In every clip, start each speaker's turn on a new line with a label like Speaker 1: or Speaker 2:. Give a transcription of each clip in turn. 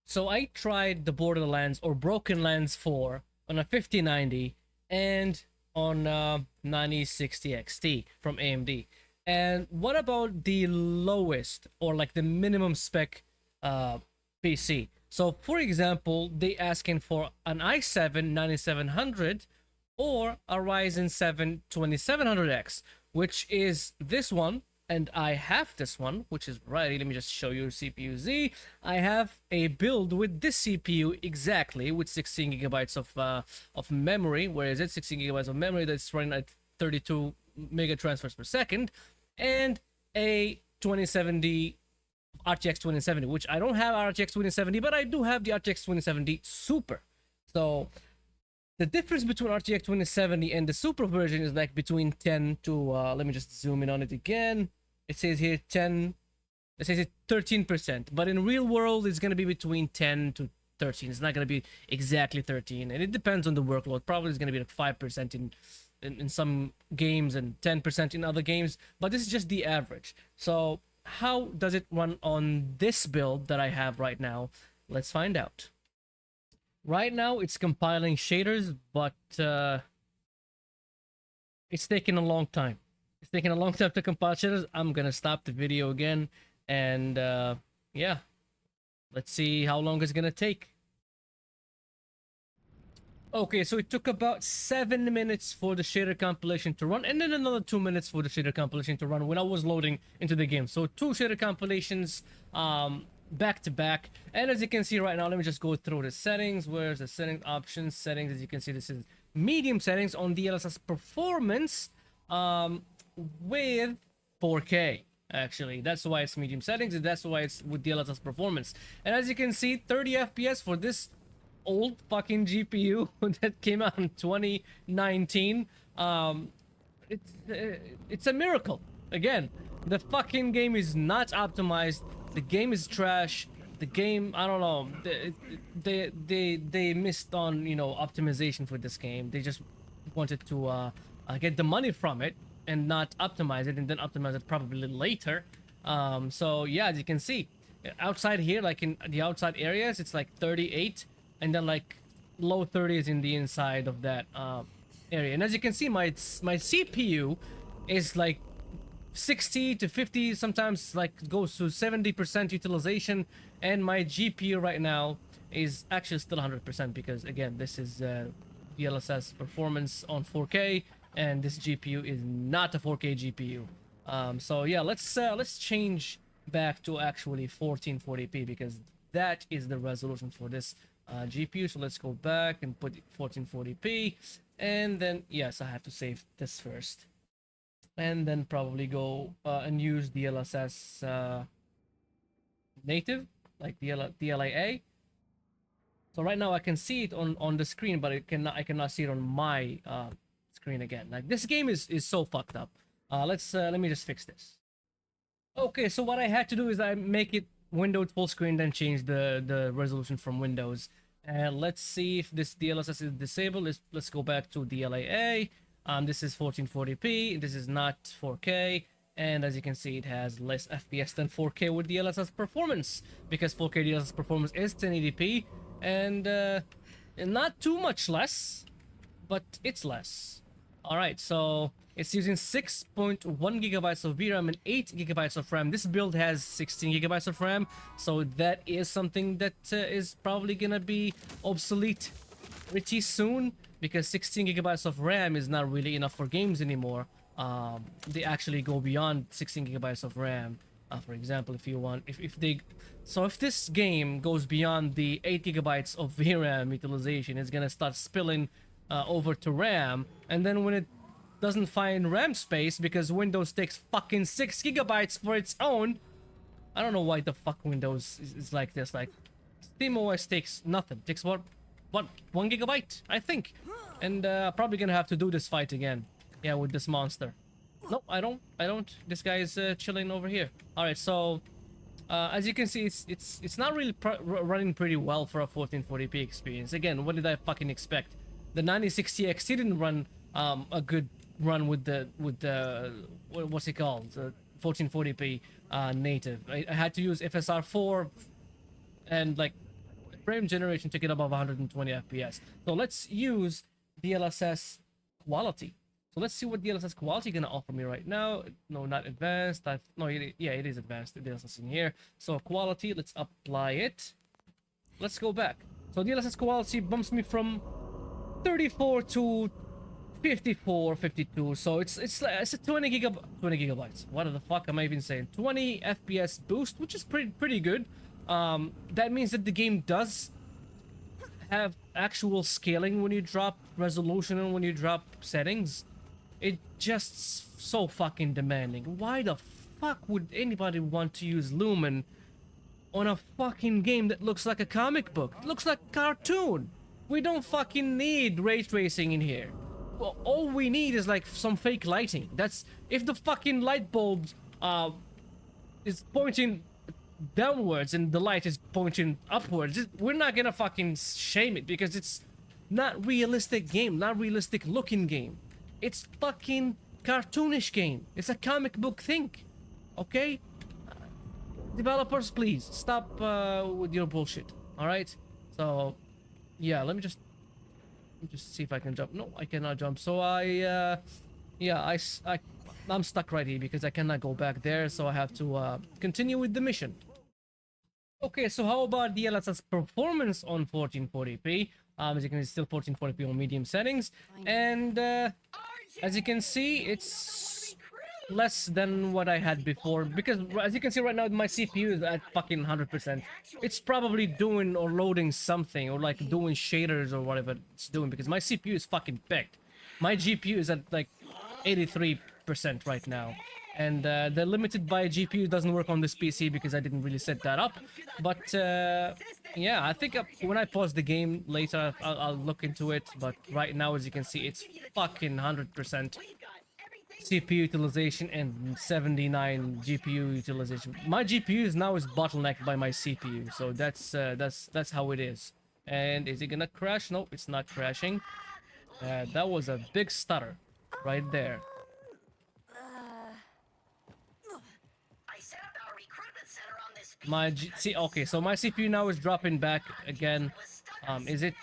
Speaker 1: So I tried the Borderlands or Broken Lands 4 on a 5090 and on 9060 XT from AMD. And what about the lowest or like the minimum spec PC? So for example, they asking for an i7 9700 or a Ryzen 7 2700X, which is this one, and I have this one, which is right. Let me just show you CPU Z. I have a build with this CPU exactly, with 16 gigabytes of memory. Where is it? 16 gigabytes of memory that's running at 32 mega transfers per second, and a 2070 RTX 2070, which I don't have RTX 2070, but I do have the RTX 2070 Super. So the difference between RTX 2070 and the Super version is like between 10 to let me just zoom in on it again. It says here 10, it says it 13%, but in real world it's going to be between 10 to 13. It's not going to be exactly 13, and it depends on the workload. Probably it's going to be like 5% in some games and 10% in other games, but this is just the average. So how does it run on this build that I have right now? Let's find out. Right now it's compiling shaders, but it's taking a long time. It's taking a long time to compile shaders. I'm gonna stop the video again, and yeah, let's see how long it's gonna take. Okay, so it took about 7 minutes for the shader compilation to run, and then another 2 minutes for the shader compilation to run when I was loading into the game. So 2 shader compilations back to back. And as you can see right now, let me just go through the settings. Where's the setting options? Settings, as you can see, this is medium settings on DLSS Performance with 4K. Actually, that's why it's medium settings, and that's why it's with DLSS Performance. And as you can see, 30 FPS for this old fucking GPU that came out in 2019. It's a miracle. Again, the fucking game is not optimized. The game is trash. The game, I don't know. They missed on, you know, optimization for this game. They just wanted to get the money from it and not optimize it, and then optimize it probably later. So yeah, as you can see, outside here, like in the outside areas, it's like 38, and then like low 30s in the inside of that area. And as you can see, my CPU is like 60 to 50, sometimes like goes to 70% utilization, and my GPU right now is actually still 100%, because again, this is DLSS Performance on 4K, and this GPU is not a 4K GPU. So yeah, let's change back to actually 1440p, because that is the resolution for this GPU. So let's go back and put 1440p, and then yes, I have to save this first, and then probably go and use DLSS native, like DLAA. So right now I can see it on the screen, but I cannot see it on my screen again. Like, this game is so fucked up. Let me just fix this. Okay, so what I had to do is I make it windowed full screen, then change the resolution from Windows. And let's see if this DLSS is disabled. Let's go back to DLAA. This is 1440p. This is not 4K. And as you can see, it has less FPS than 4K with DLSS Performance, because 4K DLSS Performance is 1080p, and not too much less, but it's less. Alright, so it's using 6.1 gigabytes of VRAM and 8 gigabytes of RAM. This build has 16 gigabytes of RAM, so that is something that is probably gonna be obsolete pretty soon, because 16 gigabytes of RAM is not really enough for games anymore. They actually go beyond 16 gigabytes of RAM. For example, if you want, if this game goes beyond the 8 gigabytes of VRAM utilization, it's gonna start spilling over to RAM, and then when it doesn't find RAM space, because Windows takes fucking 6 gigabytes for its own. I don't know why the fuck Windows is like this. Like, SteamOS takes nothing. Takes what 1 gigabyte, I think. And probably gonna have to do this fight again. Yeah, with this monster. No, I don't. This guy is chilling over here. All right, so as you can see, it's not really running pretty well for a 1440p experience. Again, what did I fucking expect? The 9060 XT didn't run a good run with the what's it called, 1440p native. I had to use FSR4 and like frame generation to get above 120 FPS. So let's use DLSS Quality. So let's see what DLSS Quality gonna offer me right now. No, not advanced. Yeah, it is advanced. DLSS in here. So quality, let's apply it. Let's go back. So DLSS Quality bumps me from 34 to 54, 52. So it's a 20 gigabytes. What the fuck am I even saying? 20 FPS boost, which is pretty good. That means that the game does have actual scaling when you drop resolution and when you drop settings. It just so fucking demanding. Why the fuck would anybody want to use Lumen on a fucking game that looks like a comic book? It looks like a cartoon. We don't fucking need ray tracing in here. Well, all we need is like some fake lighting. That's if the fucking light bulb is pointing downwards and the light is pointing upwards. We're not gonna fucking shame it because it's not realistic game, not realistic looking game. It's fucking cartoonish game. It's a comic book thing. Okay? Developers, please stop with your bullshit. All right? So, yeah, let me just see if I can jump. No, I cannot jump. So I'm stuck right here because I cannot go back there. So I have to continue with the mission. Okay, so how about DLSS Performance on 1440p? As you can see, still 1440p on medium settings, and as you can see, it's less than what I had before, because as you can see right now, my CPU is at fucking 100%. It's probably doing or loading something, or like doing shaders or whatever it's doing, because my CPU is fucking pegged. My GPU is at like 83% right now, and the limited by GPU doesn't work on this PC because I didn't really set that up. But yeah, I think when I pause the game later, I'll look into it. But right now, as you can see, it's fucking 100% CPU utilization and 79 GPU utilization. My GPU now is bottlenecked by my CPU, so that's how it is. And is it gonna crash? No, it's not crashing. That was a big stutter right there. Okay, so my CPU now is dropping back again. Is it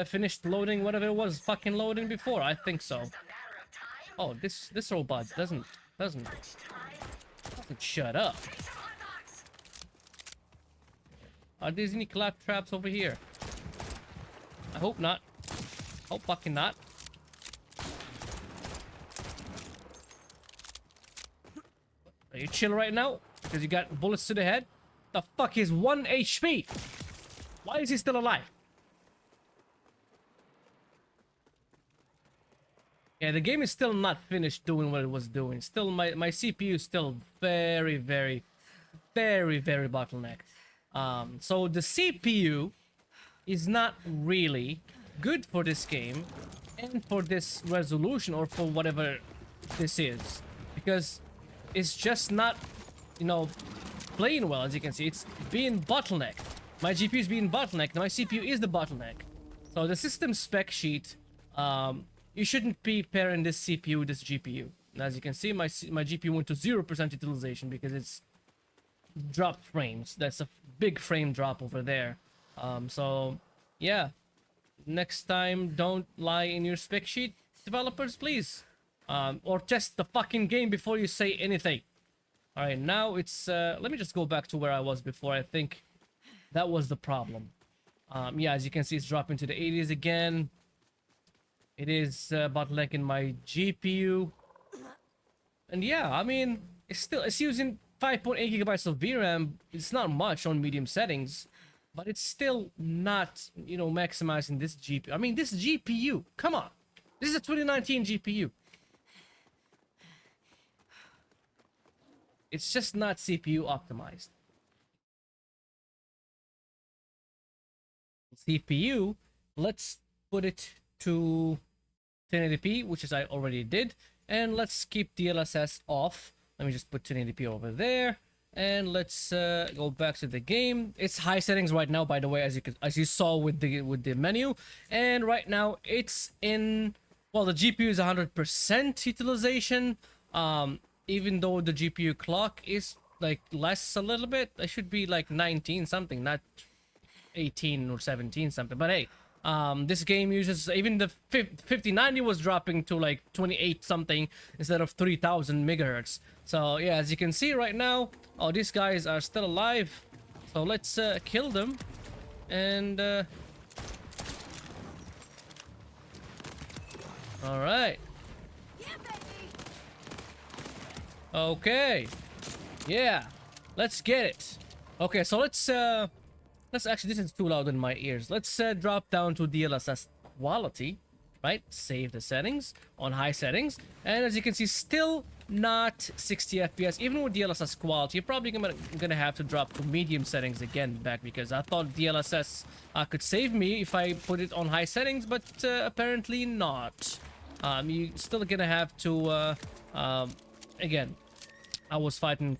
Speaker 1: finished loading whatever it was fucking loading before? I think so. Oh, this robot doesn't shut up. Are there any clap traps over here? I hope not. Hope fucking not. Are you chill right now? Because you got bullets to the head? The fuck is 1 HP? Why is he still alive? Yeah, the game is still not finished doing what it was doing. Still, my CPU is still very bottlenecked. So the CPU is not really good for this game and for this resolution or for whatever this is, because it's just not, you know, playing well. As you can see, it's being bottlenecked. My GPU is being bottlenecked. My CPU is the bottleneck. So the system spec sheet, you shouldn't be pairing this CPU with this GPU. And as you can see, my GPU went to 0% utilization because it's dropped frames. That's a big frame drop over there. So yeah, next time don't lie in your spec sheet, developers, please. Or test the fucking game before you say anything. All right, now it's let me just go back to where I was before. I think that was the problem. Yeah, as you can see, it's dropping to the 80s again. It is bottlenecking my GPU. And yeah, I mean, it's using 5.8 gigabytes of VRAM. It's not much on medium settings, but it's still not, you know, maximizing this GPU. I mean, this GPU, come on. This is a 2019 GPU. It's just not CPU optimized. CPU, let's put it to 1080p, which is I already did, and let's keep DLSS off. Let me just put 1080p over there, and let's go back to the game. It's high settings right now, by the way, as you saw with the menu, and right now it's in, well, the GPU is 100% utilization. Even though the GPU clock is like less a little bit, I should be like 19 something, not 18 or 17 something. But hey, this game uses, even the 5090 was dropping to like 28 something instead of 3000 megahertz. So yeah, as you can see right now, oh, these guys are still alive. So let's kill them. And all right. Okay. Yeah. Let's get it. Okay, so let's actually, this is too loud in my ears. Let's drop down to DLSS quality, right? Save the settings on high settings. And as you can see, still not 60 FPS. Even with DLSS quality, you're probably gonna have to drop to medium settings again back, because I thought DLSS could save me if I put it on high settings, but apparently not. You still gonna have to again, I was fighting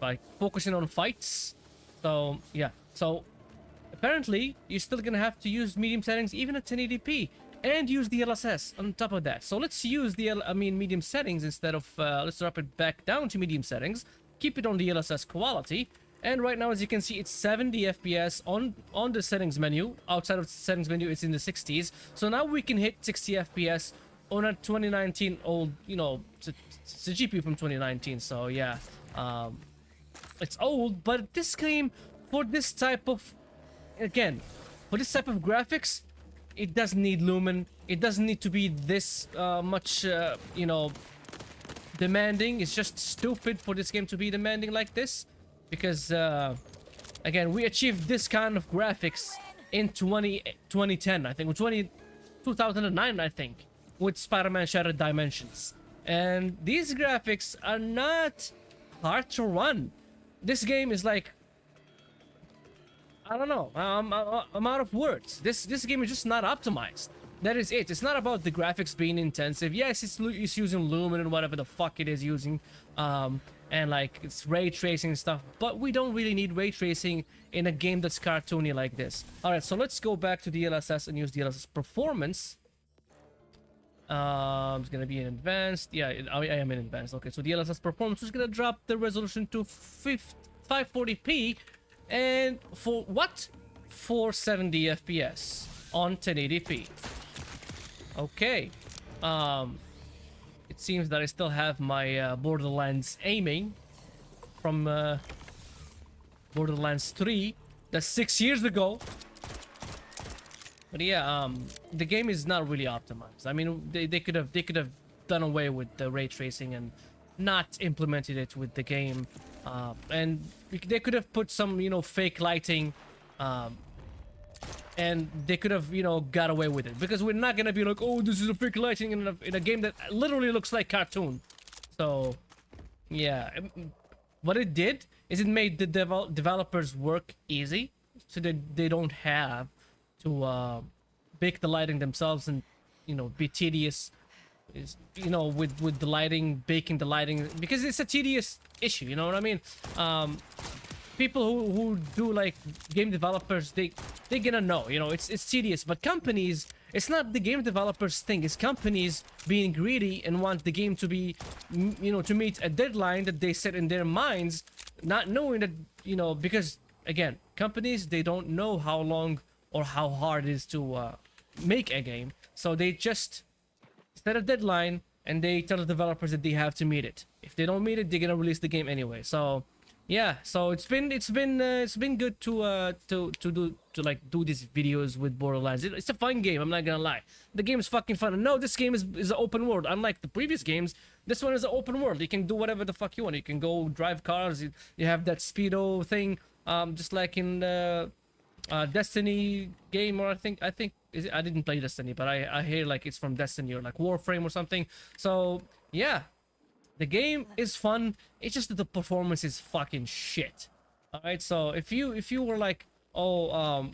Speaker 1: like focusing on fights. So yeah, so apparently you're still gonna have to use medium settings even at 1080p and use DLSS on top of that. So let's use medium settings instead of let's drop it back down to medium settings, keep it on DLSS quality. And right now, as you can see, it's 70 FPS on the settings menu. Outside of the settings menu, it's in the 60s. So now we can hit 60 FPS on a 2019 old, you know, it's a GPU from 2019. So yeah, it's old, but this game, for this type of, again, for this type of graphics, it doesn't need lumen. It doesn't need to be this much, you know, demanding. It's just stupid for this game to be demanding like this, because again, we achieved this kind of graphics in 2010, I think, or 2009, I think, with Spider-Man Shattered Dimensions. And these graphics are not hard to run. This game is like, I don't know, I'm out of words. This game is just not optimized. That is it. It's not about the graphics being intensive. Yes, it's using lumen and whatever the fuck it is using, and like it's ray tracing and stuff, but we don't really need ray tracing in a game that's cartoony like this. All right, so let's go back to DLSS and use DLSS Performance. It's gonna be in advanced. Yeah, I am in advanced. Okay, so DLSS Performance is gonna drop the resolution to 540p, and for what? 470 FPS on 1080p. Okay. It seems that I still have my Borderlands aiming from Borderlands 3. That's 6 years ago. But yeah, the game is not really optimized. I mean, they could have done away with the ray tracing and not implemented it with the game, and they could have put some, you know, fake lighting, and they could have, you know, got away with it, because we're not gonna be like, oh, this is a fake lighting in a game that literally looks like cartoon. So yeah, what it did is it made the developers work easy, so that they don't have to bake the lighting themselves and, you know, be tedious, is, you know, with the lighting, baking the lighting, because it's a tedious issue, you know what I mean? People who do, like, game developers, they gonna know, you know, it's tedious. But companies, it's not the game developers thing, it's companies being greedy and want the game to be, you know, to meet a deadline that they set in their minds, not knowing that, you know, because again, companies, they don't know how long or how hard it is to make a game, so they just set a deadline and they tell the developers that they have to meet it. If they don't meet it, they're gonna release the game anyway. So yeah, so it's been good to do these videos with Borderlands. It's a fun game, I'm not gonna lie. The game is fucking fun. And no, this game is an open world. Unlike the previous games, this one is an open world. You can do whatever the fuck you want. You can go drive cars. You have that speedo thing, just like in the Destiny game, or I think is it, I didn't play Destiny, but I hear like it's from Destiny or like Warframe or something. So yeah, the game is fun. It's just that the performance is fucking shit. All right, so if you were like, oh, I'm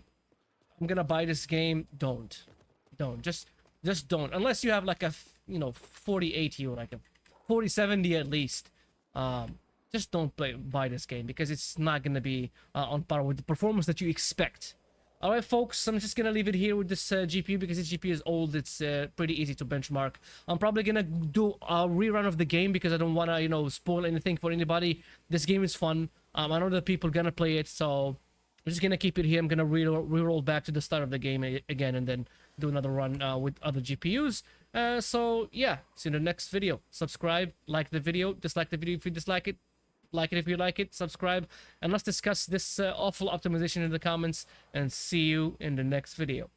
Speaker 1: gonna buy this game, don't just don't, unless you have like a, you know, 4080 or like a 4070 at least. Just don't buy this game, because it's not gonna be on par with the performance that you expect. All right, folks, I'm just gonna leave it here with this GPU, because this GPU is old. It's pretty easy to benchmark. I'm probably gonna do a rerun of the game, because I don't wanna, you know, spoil anything for anybody. This game is fun. I know that people gonna play it, so I'm just gonna keep it here. I'm gonna reroll back to the start of the game again, and then do another run with other GPUs. So yeah, see you in the next video. Subscribe, like the video, dislike the video if you dislike it, like it if you like it, subscribe, and let's discuss this awful optimization in the comments, and see you in the next video.